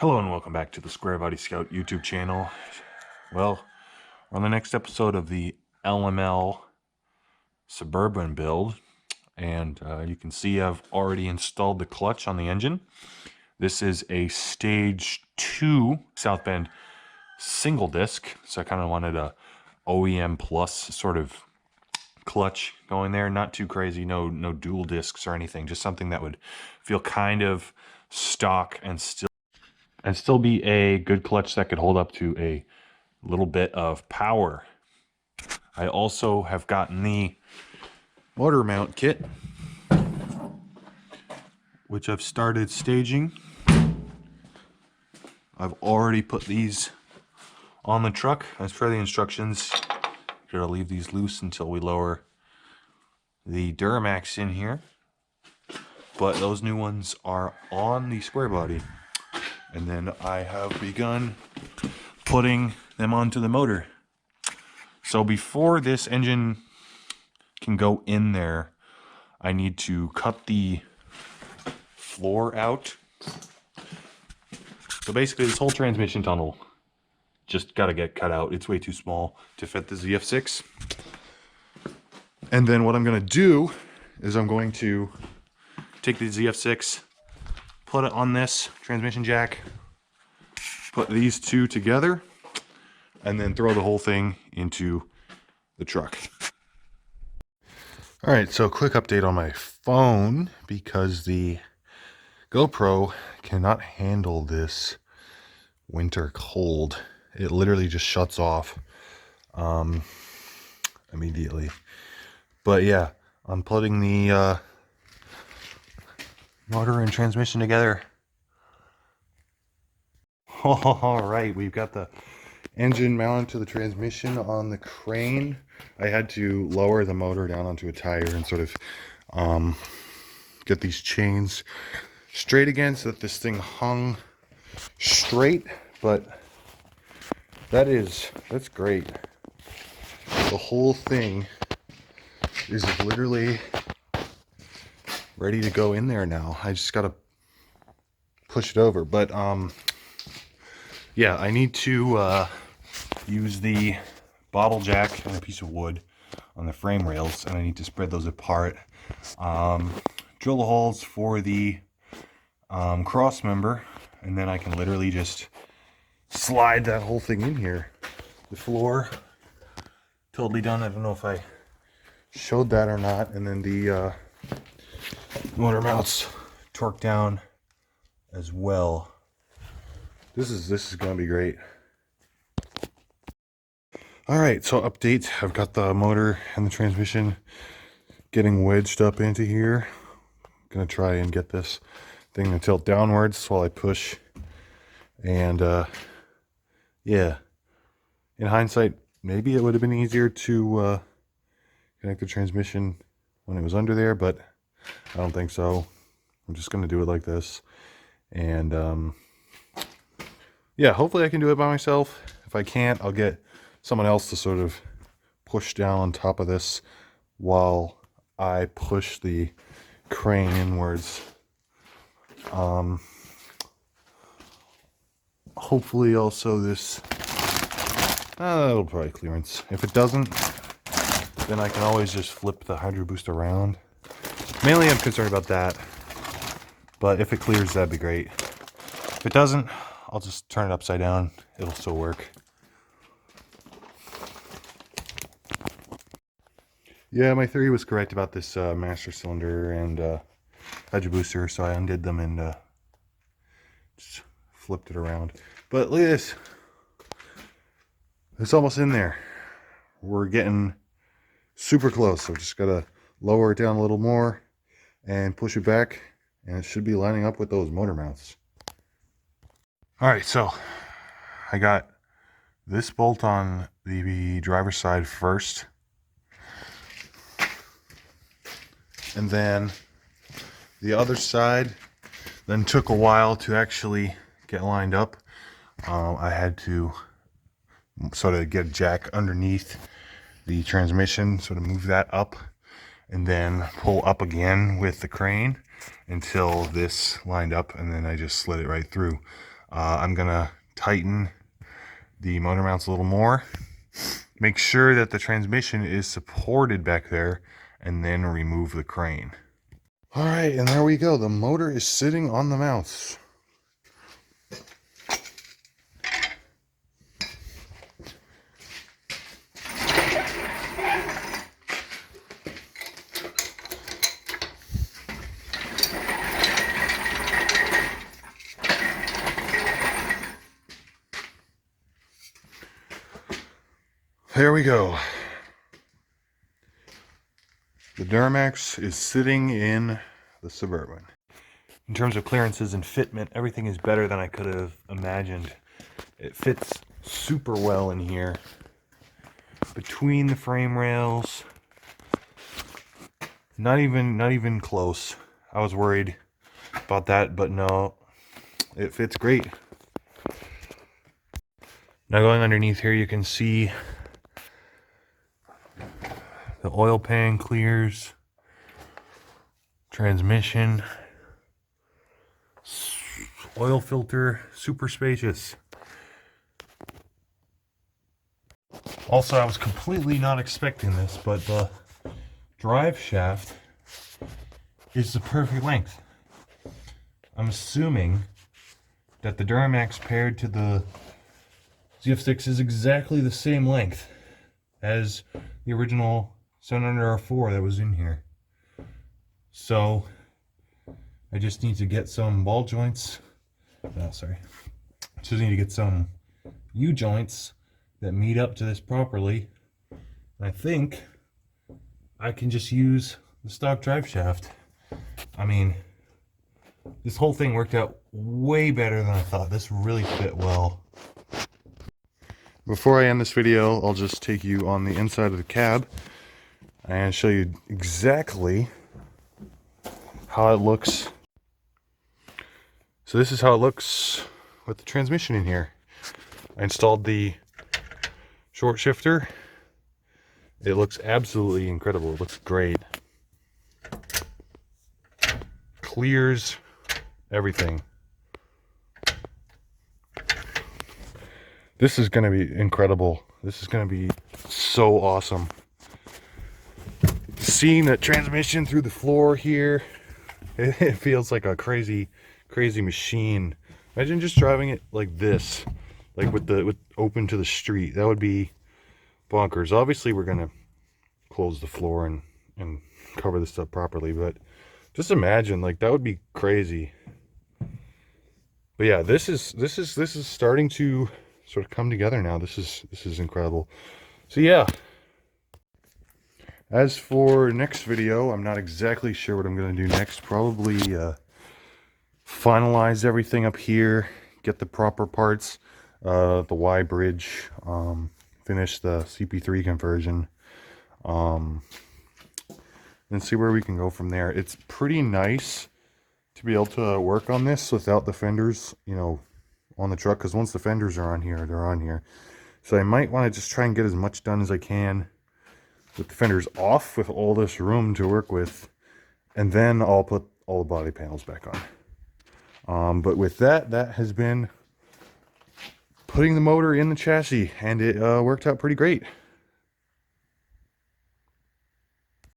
Hello and welcome back to the Squarebody Scout YouTube channel. Well, we're on the next episode of the LML Suburban build, and you can see I've already installed the clutch on the engine. This is a stage 2 South Bend single disc, so I kind of wanted a OEM plus sort of clutch going there. Not too crazy, no dual discs or anything, just something that would feel kind of stock and still be a good clutch that could hold up to a little bit of power. I also have gotten the motor mount kit, which I've started staging. I've already put these on the truck. As per the instructions, I'm gonna leave these loose until we lower the Duramax in here. But those new ones are on the Squarebody. And then I have begun putting them onto the motor. So before this engine can go in there, I need to cut the floor out. So basically this whole transmission tunnel just gotta get cut out. It's way too small to fit the ZF6. And then what I'm gonna do is I'm going to take the ZF6, put it on this transmission jack, put these two together, and then throw the whole thing into the truck. All right, so quick update on my phone, because the GoPro cannot handle this winter cold. It literally just shuts off immediately. But yeah, I'm putting the motor and transmission together. All right, we've got the engine mounted to the transmission on the crane. I had to lower the motor down onto a tire and sort of get these chains straight again so that this thing hung straight. But that's great. The whole thing is literally ready to go in there now. I just gotta push it over. But yeah, I need to use the bottle jack and a piece of wood on the frame rails, and I need to spread those apart. Drill the holes for the cross member, and then I can literally just slide that whole thing in here. The floor totally done. I don't know if I showed that or not. And then the motor mounts torqued down as well. This is gonna be great. All right, so update. I've got the motor and the transmission getting wedged up into here. I'm gonna try and get this thing to tilt downwards while I push. And yeah, in hindsight, maybe it would have been easier to connect the transmission when it was under there, but I don't think so. I'm just gonna do it like this. And yeah, hopefully I can do it by myself. If I can't, I'll get someone else to sort of push down on top of this while I push the crane inwards. Hopefully also this, it'll probably clearance. If it doesn't, then I can always just flip the hydro boost around. Mainly I'm concerned about that, but if it clears, that'd be great. If it doesn't, I'll just turn it upside down. It'll still work. Yeah, my theory was correct about this master cylinder and hydro booster, so I undid them and just flipped it around. But look at this. It's almost in there. We're getting super close, so just gotta lower it down a little more and push it back, and it should be lining up with those motor mounts. All right, so I got this bolt on the driver's side first, and then the other side then took a while to actually get lined up. I had to sort of get a jack underneath the transmission, sort of move that up, and then pull up again with the crane until this lined up, and then I just slid it right through. I'm gonna tighten the motor mounts a little more, make sure that the transmission is supported back there, and then remove the crane. All right, and there we go. The motor is sitting on the mounts. There we go. The Duramax is sitting in the Suburban. In terms of clearances and fitment, everything is better than I could have imagined. It fits super well in here. Between the frame rails. Not even close. I was worried about that, but no. It fits great. Now going underneath here, you can see the oil pan clears, transmission, oil filter, super spacious. Also, I was completely not expecting this, but the drive shaft is the perfect length. I'm assuming that the Duramax paired to the ZF6 is exactly the same length as the original 700R4 that was in here. So I just need to get some ball joints. Just need to get some U-joints that meet up to this properly. And I think I can just use the stock drive shaft. I mean, this whole thing worked out way better than I thought. This really fit well. Before I end this video, I'll just take you on the inside of the cab and show you exactly how it looks. So this is how it looks with the transmission in here. I installed the short shifter. It looks absolutely incredible. It looks great. Clears everything. This is going to be incredible. This is going to be so awesome. Seeing the transmission through the floor here, it feels like a crazy machine. Imagine just driving it like this, like with open to the street. That would be bonkers. Obviously, we're going to close the floor and cover this up properly, but just imagine, like, that would be crazy. But yeah, this is starting to sort of come together now. This is incredible. So yeah, as for next video, I'm not exactly sure what I'm going to do next. Probably finalize everything up here, get the proper parts, the Y bridge, finish the CP3 conversion, and see where we can go from there. It's pretty nice to be able to work on this without the fenders, you know, on the truck, because once the fenders are on here, they're on here. So I might want to just try and get as much done as I can with the fenders off, with all this room to work with, and then I'll put all the body panels back on. But with that has been putting the motor in the chassis, and it worked out pretty great.